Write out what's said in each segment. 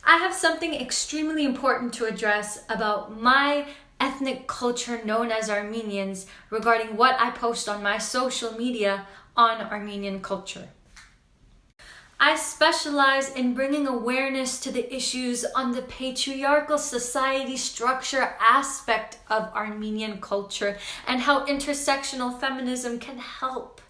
I have something extremely important to address about my ethnic culture known as Armenians regarding what I post on my social media on Armenian culture. I specialize in bringing awareness to the issues on the patriarchal society structure aspect of Armenian culture and how intersectional feminism can help.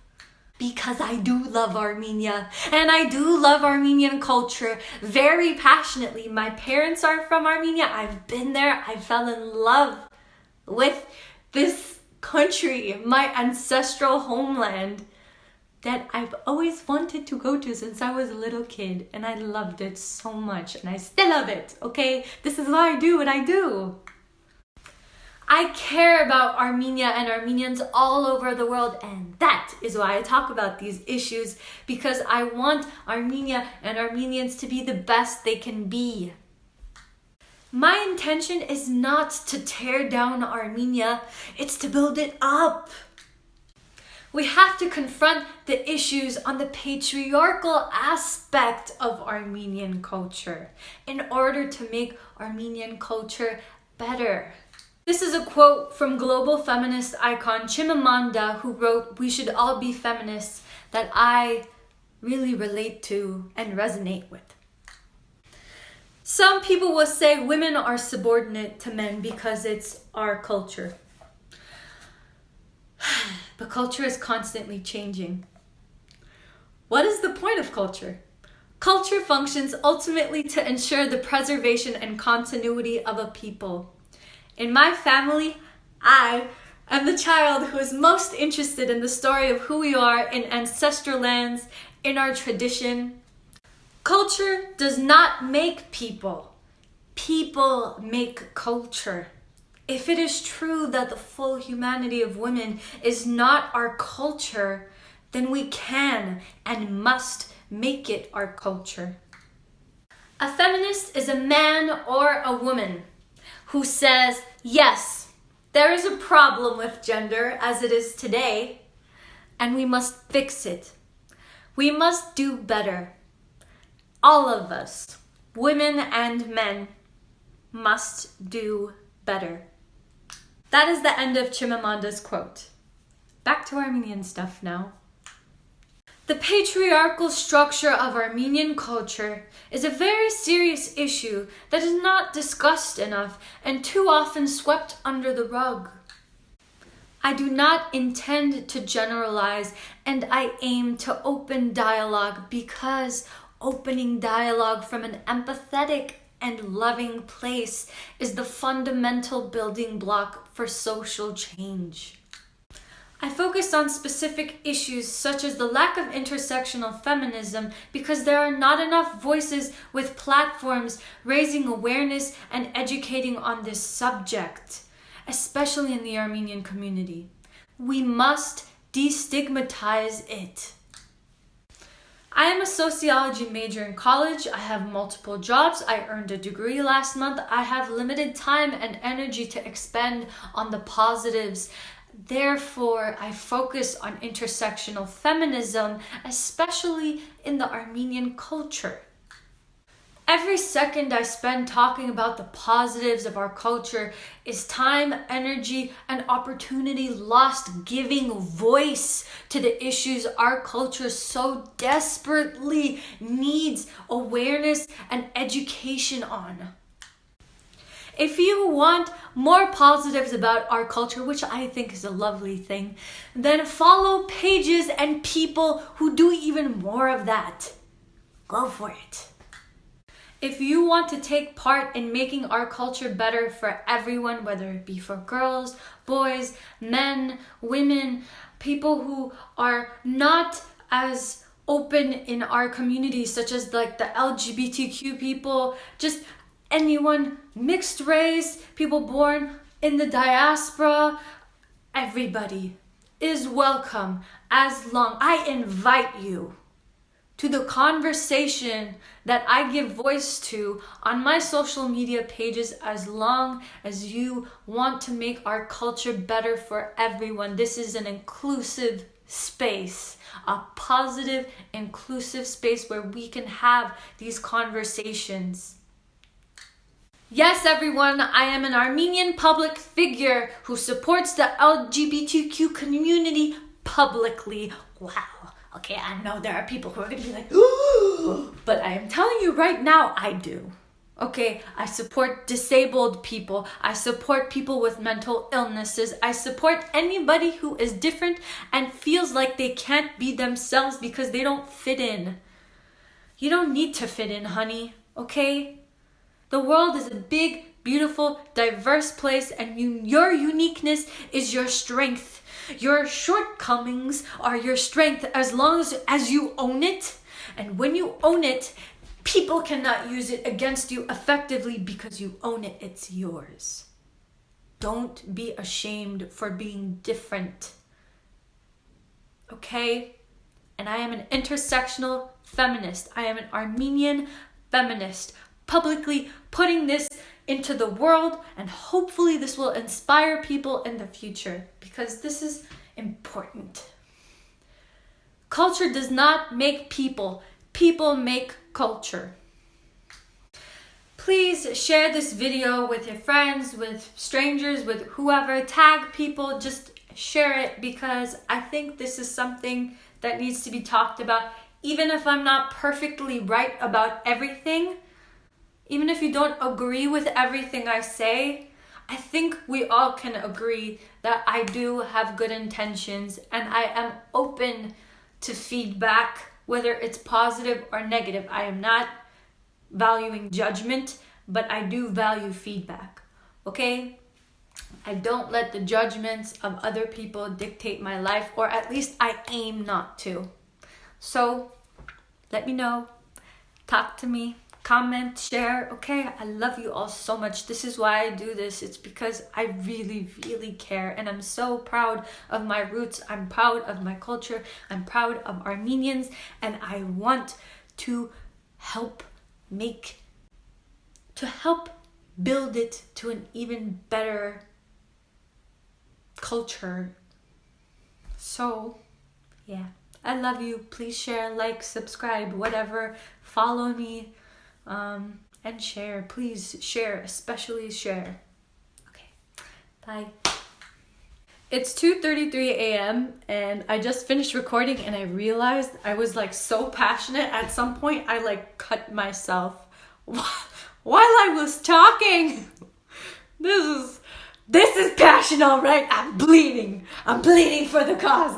Because I do love Armenia and I do love Armenian culture very passionately. My parents are from Armenia. I've been there. I fell in love with this country, my ancestral homeland that I've always wanted to go to since I was a little kid, and I loved it so much, and I still love it, okay? This is why I do what I do. I care about Armenia and Armenians all over the world, and that is why I talk about these issues, because I want Armenia and Armenians to be the best they can be. My intention is not to tear down Armenia, it's to build it up. We have to confront the issues on the patriarchal aspect of Armenian culture in order to make Armenian culture better. This is a quote from global feminist icon Chimamanda, who wrote, "We should all be feminists," that I really relate to and resonate with. Some people will say women are subordinate to men because it's our culture. But culture is constantly changing. What is the point of culture? Culture functions ultimately to ensure the preservation and continuity of a people. In my family, I am the child who is most interested in the story of who we are in ancestral lands, in our tradition. Culture does not make people. People make culture. If it is true that the full humanity of women is not our culture, then we can and must make it our culture. A feminist is a man or a woman who says, yes, there is a problem with gender as it is today, and we must fix it. We must do better. All of us, women and men, must do better. That is the end of Chimamanda's quote. Back to Armenian stuff now. The patriarchal structure of Armenian culture is a very serious issue that is not discussed enough and too often swept under the rug. I do not intend to generalize, and I aim to open dialogue because opening dialogue from an empathetic and loving place is the fundamental building block for social change. I focus on specific issues such as the lack of intersectional feminism because there are not enough voices with platforms raising awareness and educating on this subject, especially in the Armenian community. We must destigmatize it. I am a sociology major in college. I have multiple jobs. I earned a degree last month. I have limited time and energy to expend on the positives. Therefore, I focus on intersectional feminism, especially in the Armenian culture. Every second I spend talking about the positives of our culture is time, energy, and opportunity lost giving voice to the issues our culture so desperately needs awareness and education on. If you want more positives about our culture, which I think is a lovely thing, then follow pages and people who do even more of that. Go for it. If you want to take part in making our culture better for everyone, whether it be for girls, boys, men, women, people who are not as open in our community, such as like the LGBTQ people, just anyone, mixed race, people born in the diaspora, everybody is welcome as long I invite you to the conversation that I give voice to on my social media pages as long as you want to make our culture better for everyone. This is an inclusive space, a positive, inclusive space where we can have these conversations. Yes, everyone, I am an Armenian public figure who supports the LGBTQ community publicly. Wow. Okay, I know there are people who are going to be like, ooh, but I am telling you right now, I do. Okay, I support disabled people. I support people with mental illnesses. I support anybody who is different and feels like they can't be themselves because they don't fit in. You don't need to fit in, honey, okay? The world is a big, beautiful, diverse place, and your uniqueness is your strength. Your shortcomings are your strength as long as you own it. And when you own it, people cannot use it against you effectively because you own it. It's yours. Don't be ashamed for being different. Okay? And I am an intersectional feminist. I am an Armenian feminist. Publicly putting this into the world, and hopefully this will inspire people in the future because this is important. Culture does not make people. People make culture. Please share this video with your friends, with strangers, with whoever. Tag people, just share it because I think this is something that needs to be talked about. Even if I'm not perfectly right about everything, even if you don't agree with everything I say, I think we all can agree that I do have good intentions and I am open to feedback, whether it's positive or negative. I am not valuing judgment, but I do value feedback, okay? I don't let the judgments of other people dictate my life, or at least I aim not to. So, let me know, talk to me. Comment, share, okay? I love you all so much. This is why I do this. It's because I really, really care. And I'm so proud of my roots. I'm proud of my culture. I'm proud of Armenians. And I want to help build it to an even better culture. So, yeah. I love you. Please share, like, subscribe, whatever. Follow me. And share, please share, especially share. Okay, bye. It's 2:33 a.m. and I just finished recording and I realized I was like so passionate. At some point I like cut myself while I was talking. This is passion, all right? I'm bleeding for the cause.